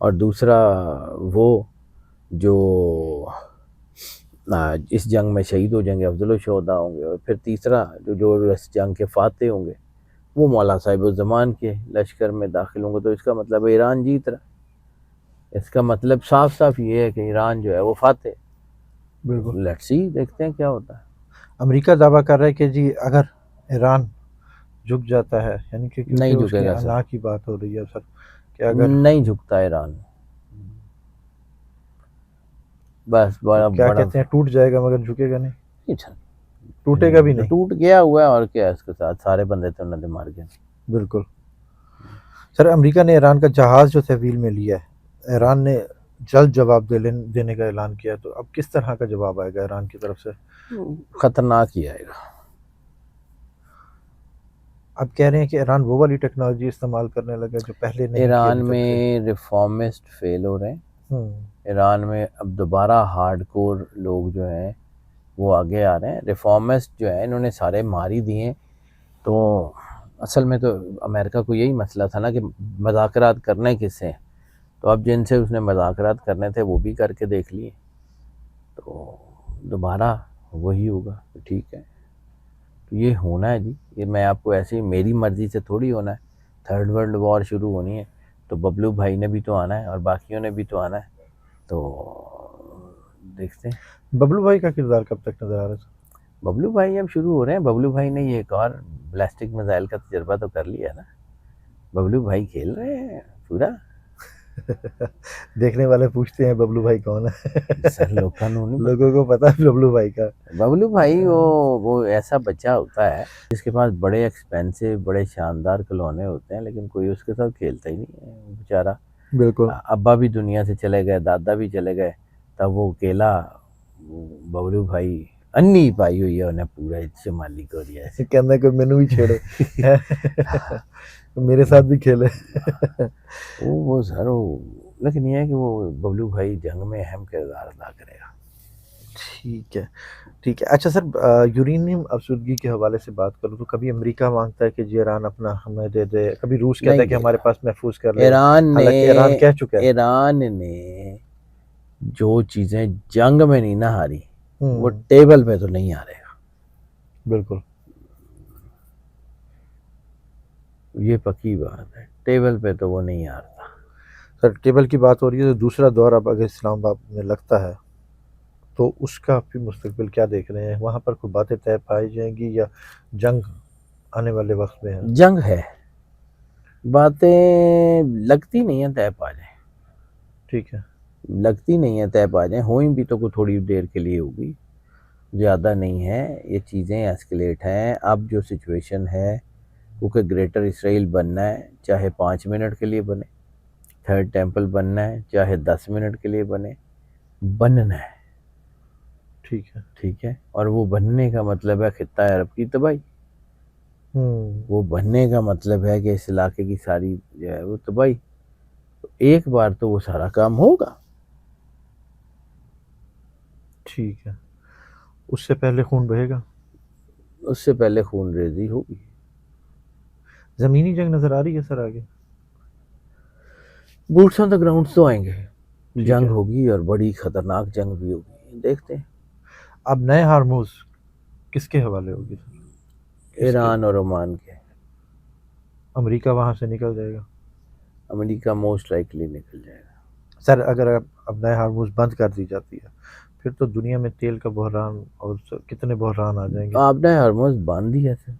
اور دوسرا وہ جو اس جنگ میں شہید ہو جائیں گے افضل الشہداء ہوں گے، اور پھر تیسرا جو اس جنگ کے فاتح ہوں گے وہ مولا صاحب الزمان کے لشکر میں داخل ہوں گے. تو اس کا مطلب ہے ایران جیت رہا ہے. اس کا مطلب صاف صاف یہ ہے کہ ایران جو ہے وہ فاتح. بالکل. لیٹس سی، دیکھتے ہیں کیا ہوتا ہے. امریکہ دعویٰ کر رہا ہے کہ جی اگر ایران جھک جاتا ہے، یعنی کہ کیونکہ نہیں اس جھکے کے گا سر، انا کی بات ہو رہی ہے سر، کہ اگر نہیں جھکتا ایران. بس بڑا کیا بڑا کہتے ہیں ٹوٹ جائے گا مگر جھکے گا نہیں، نہیں سر، ٹوٹے گا بھی نہیں. ٹوٹ گیا ہوا ہے اور کیا اس کے ساتھ سارے بندے تو انہوں نے مار گئے. بالکل. سر امریکہ نے ایران کا جہاز جو تحویل میں لیا ہے، ایران نے جلد جواب دینے کا اعلان کیا، تو اب کس طرح کا جواب آئے گا ایران کی طرف سے؟ خطرناک ہی آئے گا. اب کہہ رہے ہیں کہ ایران وہ والی ٹیکنالوجی استعمال کرنے لگا جو پہلے نہیں کی ایران ابھی تک سے. میں ریفارمسٹ فیل ہو رہے ہیں. ہوں. ایران میں اب دوبارہ ہارڈ کور لوگ جو ہیں وہ آگے آ رہے ہیں. ریفارمسٹ جو ہیں انہوں نے سارے مار ہی دیے. تو اصل میں تو امریکہ کو یہی مسئلہ تھا نا کہ مذاکرات کرنے کس سے ہیں، تو اب جن سے اس نے مذاکرات کرنے تھے وہ بھی کر کے دیکھ لیے. تو دوبارہ وہی ہوگا. تو ٹھیک ہے، تو یہ ہونا ہے جی. یہ میں آپ کو ایسے ہی میری مرضی سے تھوڑی ہونا ہے. تھرڈ ورلڈ وار شروع ہونی ہے تو ببلو بھائی نے بھی تو آنا ہے اور باقیوں نے بھی تو آنا ہے. تو دیکھتے ہیں. ببلو بھائی کا کردار کب تک نظر آ رہا ہے؟ ببلو بھائی اب شروع ہو رہے ہیں. ببلو بھائی نے یہ ایک اور بلاسٹک میزائل کا تجربہ تو کر لیا نا. ببلو بھائی کھیل رہے ہیں پورا. دیکھنے والے پوچھتے ہیں ببلو بھائی کون ہے؟ سر لوگوں لوگوں کو پتا ہے ببلو بھائی کا. ببلو بھائی وہ ایسا بچہ ہوتا ہے جس کے پاس بڑے ایکسپینسو بڑے شاندار کھلونے ہوتے ہیں لیکن کوئی اس کے ساتھ کھیلتا ہی نہیں ہے بیچارہ. بالکل. ابا بھی دنیا سے چلے گئے، دادا بھی چلے گئے، تب وہ اکیلا ببلو بھائی انی پائی ہوئی ہے انہیں پورا شمالی کوریا سے. کہنا کہ مینو بھی چھیڑے، میرے ساتھ بھی کھیلے. وہ سر لیکن یہ ہے کہ وہ ببلو بھائی جنگ میں اہم کردار ادا کرے گا. ٹھیک ہے ٹھیک ہے. اچھا سر، یورینیم افزودگی کے حوالے سے بات کروں تو کبھی امریکہ مانگتا ہے کہ جی ایران اپنا ہمیں دے دے، کبھی روس کہتا ہے کہ ہمارے پاس محفوظ کر لے، حالانکہ ایران کہہ چکا ہے. ایران نے جو چیزیں جنگ میں نہیں نہ ہاری وہ ٹیبل پہ تو نہیں ہارے گا. بالکل. یہ پکی بات ہے، ٹیبل پہ تو وہ نہیں ہارتا. سر ٹیبل کی بات ہو رہی ہے تو دوسرا دور اب اگر اسلام آباد میں لگتا ہے تو اس کا بھی مستقبل کیا دیکھ رہے ہیں؟ وہاں پر کوئی باتیں طے پائی جائیں گی یا جنگ آنے والے وقت میں ہے؟ جنگ ہے، باتیں لگتی نہیں ہیں طے پا جائیں. ٹھیک ہے. لگتی نہیں ہیں طے پا جائیں. ہوئیں بھی تو کوئی تھوڑی دیر کے لیے ہوگی، زیادہ نہیں ہے. یہ چیزیں ایسکلیٹ ہیں. اب جو سچویشن ہے کیونکہ گریٹر اسرائیل بننا ہے چاہے 5 منٹ کے لیے بنے، تھرڈ ٹیمپل بننا ہے چاہے 10 منٹ کے لیے بننا ہے. ٹھیک ہے. ٹھیک ہے. اور وہ بننے کا مطلب ہے خطہ عرب کی تباہی. وہ بننے کا مطلب ہے کہ اس علاقے کی ساری جو ہے وہ تباہی. ایک بار تو وہ سارا کام ہوگا. ٹھیک ہے. اس سے پہلے خون بہے گا؟ اس سے پہلے خون ریزی ہوگی. زمینی جنگ نظر آ رہی ہے سر آگے؟ بوٹس آن دا گراؤنڈ تو آئیں گے. ٹھیک جنگ ہے. ہوگی اور بڑی خطرناک جنگ بھی ہوگی. دیکھتے ہیں. اب نئے ہارموز کس کے حوالے ہوگی سر؟ ایران اور عمان کے. امریکہ وہاں سے نکل جائے گا؟ امریکہ موسٹ لائکلی نکل جائے گا. سر اگر اب نئے ہارموز بند کر دی جاتی ہے پھر تو دنیا میں تیل کا بحران اور کتنے بحران آ جائیں گے. آپ نے ہارموز باندھ دیا سر.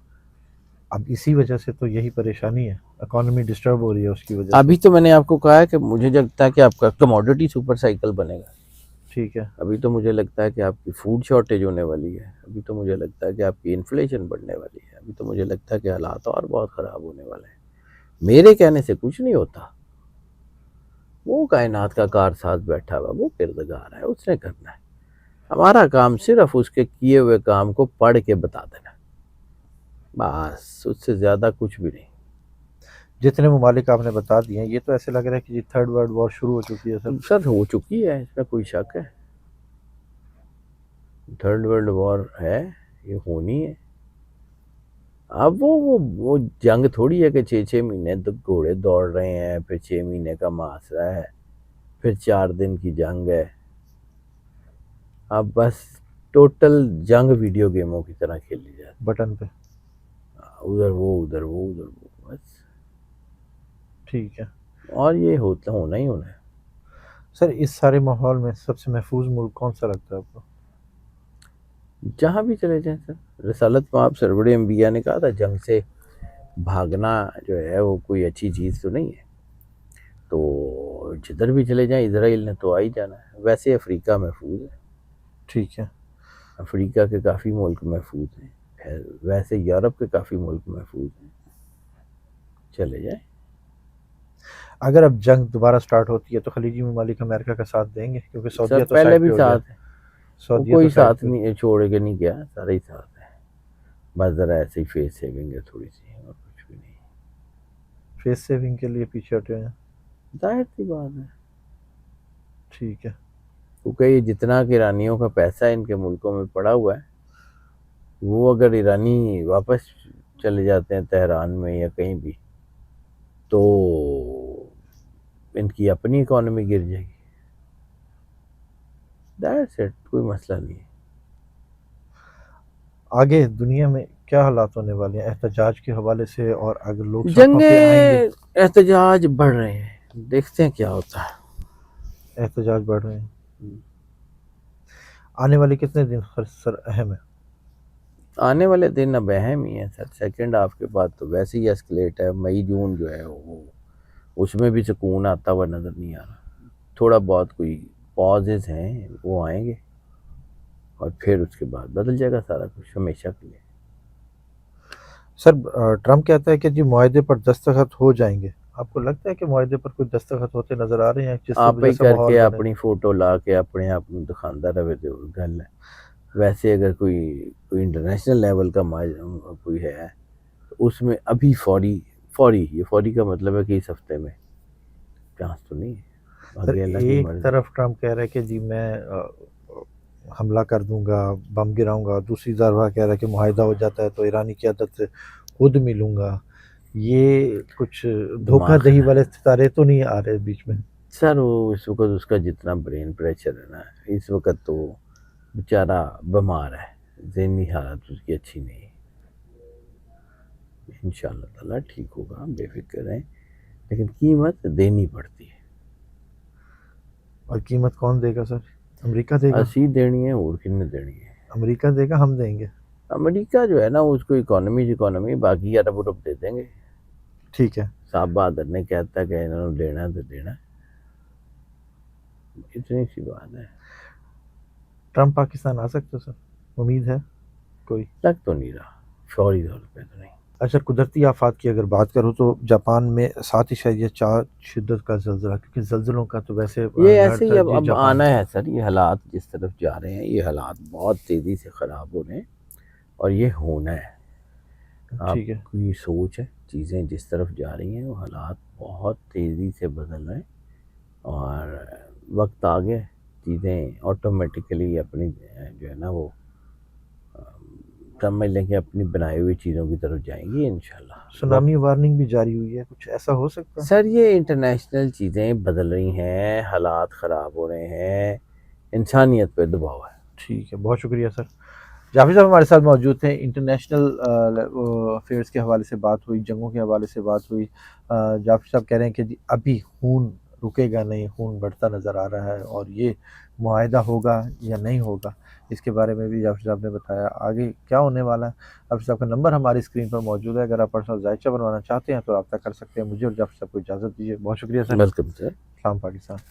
اب اسی وجہ سے تو یہی پریشانی ہے، اکانومی ڈسٹرب ہو رہی ہے اس کی وجہ سے. ابھی تو میں نے آپ کو کہا ہے کہ مجھے لگتا ہے کہ آپ کا کموڈٹی سپر سائیکل بنے گا. ٹھیک ہے. ابھی تو مجھے لگتا ہے کہ آپ کی فوڈ شارٹیج ہونے والی ہے. ابھی تو مجھے لگتا ہے کہ آپ کی انفلیشن بڑھنے والی ہے. ابھی تو مجھے لگتا ہے کہ حالات اور بہت خراب ہونے والے ہیں. میرے کہنے سے کچھ نہیں ہوتا. وہ کائنات کا کارساز بیٹھا ہوا، وہ کردگار ہے، اس نے کرنا ہے. ہمارا کام صرف اس کے کیے ہوئے کام کو پڑھ کے بتا دینا، بس اس سے زیادہ کچھ بھی نہیں. جتنے ممالک آپ نے بتا دیے ہیں یہ تو ایسے لگ رہا ہے کہ جی تھرڈ ورلڈ وار شروع ہو چکی ہے سر. سر ہو چکی ہے، اس میں کوئی شک ہے. تھرڈ ورلڈ وار ہے، یہ ہونی ہے. اب وہ جنگ تھوڑی ہے کہ 6 مہینے گھوڑے دوڑ رہے ہیں پھر 6 مہینے کا محاصرہ ہے. پھر 4 دن کی جنگ ہے. اب بس ٹوٹل جنگ ویڈیو گیموں کی طرح کھیلی جاتی بٹن پہ. ہے. ادھر وہ ادھر وہ ادھر وہ بس. ٹھیک ہے اور یہ ہونا ہی ہونا ہے. سر. اس سارے ماحول میں سب سے محفوظ ملک کون سا لگتا ہے آپ کو؟ جہاں بھی چلے جائیں سر. رسالت میں آپ سرور انبیاء نے کہا تھا جنگ سے بھاگنا جو ہے وہ کوئی اچھی چیز تو نہیں ہے. تو جدھر بھی چلے جائیں اسرائیل نے تو آ ہی جانا ہے. ویسے افریقہ محفوظ ہے. ٹھیک ہے. افریقہ کے کافی ملک محفوظ ہیں. ویسے یورپ کے کافی ملک محفوظ ہیں. چلے جائیں. اگر اب جنگ دوبارہ سٹارٹ ہوتی ہے تو خلیجی ممالک امریکہ کا ساتھ دیں گے؟ کیونکہ سر سعودیہ تو پہلے سائڈ بھی پہ ہو گیا. ساتھ ہے. وہ سعودیہ کوئی تو سائڈ ساتھ پہ. نہیں چھوڑ کے نہیں گیا. سارے ہی ساتھ ہیں. بس ذرا ایسے ہی فیس سیونگ ہے تھوڑی سی اور کچھ بھی نہیں. فیس سیونگ کے لیے پیچھے ہٹے ہیں. ظاہر سی بات ہے. ٹھیک ہے. کیونکہ یہ جتنا کہ ایرانیوں کا پیسہ ان کے ملکوں میں پڑا ہوا ہے وہ اگر ایرانی واپس چلے جاتے ہیں تہران میں یا کہیں بھی تو ان کی اپنی اکانومی گر جائے گی. That's it. کوئی مسئلہ نہیں ہے. آگے دنیا میں کیا حالات ہونے والے ہیں احتجاج کے حوالے سے؟ اور اگر لوگ سڑکوں پہ آئیں گے؟ جنگیں احتجاج بڑھ رہے ہیں. دیکھتے ہیں کیا ہوتا ہے. احتجاج بڑھ رہے ہیں. آنے والے کتنے دن سر اہم ہے؟ آنے والے دن اب اہم ہی ہیں سر. سیکنڈ ہاف کے بعد تو ویسے ہی اسکلیٹ ہے. مئی جون جو ہے وہ اس میں بھی سکون آتا ہوا نظر نہیں آ رہا. تھوڑا بہت کوئی پازز ہیں وہ آئیں گے اور پھر اس کے بعد بدل جائے گا سارا کچھ ہمیشہ کے لیے. سر ٹرمپ کہتا ہے کہ جی معاہدے پر دستخط ہو جائیں گے. آپ کو لگتا ہے کہ معاہدے پر کوئی دستخط ہوتے نظر آ رہے ہیں جس سے آپ ہی جیسا کر ماحول کے بنے؟ اپنی فوٹو لا کے اپنے آپ کو دکھاندہ رہے تو گل ہے. ویسے اگر کوئی انٹرنیشنل لیول کا کوئی ہے تو اس میں ابھی فوری یہ فوری کا مطلب ہے کہ اس ہفتے میں چانس تو نہیں ہے. سر آگے اللہ کی ایک مرضی. طرف ٹرمپ کہہ رہا ہے کہ جی میں حملہ کر دوں گا، بم گراؤں گا. دوسری طرف کہہ رہا ہے کہ معاہدہ ہو جاتا ہے تو ایرانی قیادت سے خود ملوں گا. یہ کچھ دھوکہ دماغ دہی والے ستارے تو نہیں آ رہے بیچ میں؟ سر وہ اس وقت اس کا جتنا برین پریشر ہے نا اس وقت تو بیچارہ بیمار ہے. ذہنی حالت اس کی اچھی نہیں ہے. انشاءاللہ تعالیٰ ٹھیک ہوگا. بے فکر رہیں. لیکن قیمت دینی پڑتی ہے. اور قیمت کون دے گا سر؟ امریکہ دے گا؟ اسی دینی ہے اور کن نے دینی ہے. امریکہ دے گا، ہم دیں گے؟ امریکہ جو ہے نا اس کو اکانومی باقی عرب ورب دے دیں گے. ٹھیک ہے. صاحب بہادر نے کہتا ہے کہ انہوں نے دینا ہے تو دینا ہے. اتنی سی بات ہے. ٹرمپ پاکستان آ سکتا ہے سر؟ امید ہے کوئی؟ تک تو نہیں رہا. فوری طور پہ تو نہیں. اچھا قدرتی آفات کی اگر بات کروں تو جاپان میں 7.4 شدت کا زلزلہ، کیونکہ زلزلوں کا تو ویسے یہ ایسے ہی اب جاپان آنا ہے سر. یہ حالات جس طرف جا رہے ہیں یہ حالات بہت تیزی سے خراب ہو رہے ہیں اور یہ ہونا ہے. آپ ٹھیک ہے. کی سوچ ہے چیزیں جس طرف جا رہی ہیں وہ حالات بہت تیزی سے بدل رہے ہیں اور وقت آگے چیزیں آٹومیٹیکلی اپنی جو ہے نا وہ سمجھ لیں کہ اپنی بنائی ہوئی چیزوں کی طرف جائیں گی انشاءاللہ. سونامی وارننگ بھی جاری ہوئی ہے، کچھ ایسا ہو سکتا ہے؟ سر یہ انٹرنیشنل چیزیں بدل رہی ہیں. حالات خراب ہو رہے ہیں. انسانیت پہ دباؤ ہے. ٹھیک ہے. بہت شکریہ سر. جعفری صاحب ہمارے ساتھ موجود تھے. انٹرنیشنل افیئرس کے حوالے سے بات ہوئی، جنگوں کے حوالے سے بات ہوئی. جعفری صاحب کہہ رہے ہیں کہ جی ابھی خون رکے گا نہیں، خون بڑھتا نظر آ رہا ہے اور یہ معاہدہ ہوگا یا نہیں ہوگا اس کے بارے میں بھی جعفری صاحب نے بتایا. آگے کیا ہونے والا ہے؟ جعفری صاحب کا نمبر ہماری اسکرین پر موجود ہے. اگر آپ پرسنل ذائچہ بنوانا چاہتے ہیں تو رابطہ کر سکتے ہیں. مجھے اور جعفری صاحب کو اجازت دیجیے. بہت شکریہ سر. Welcome sir. سلام پاکستان.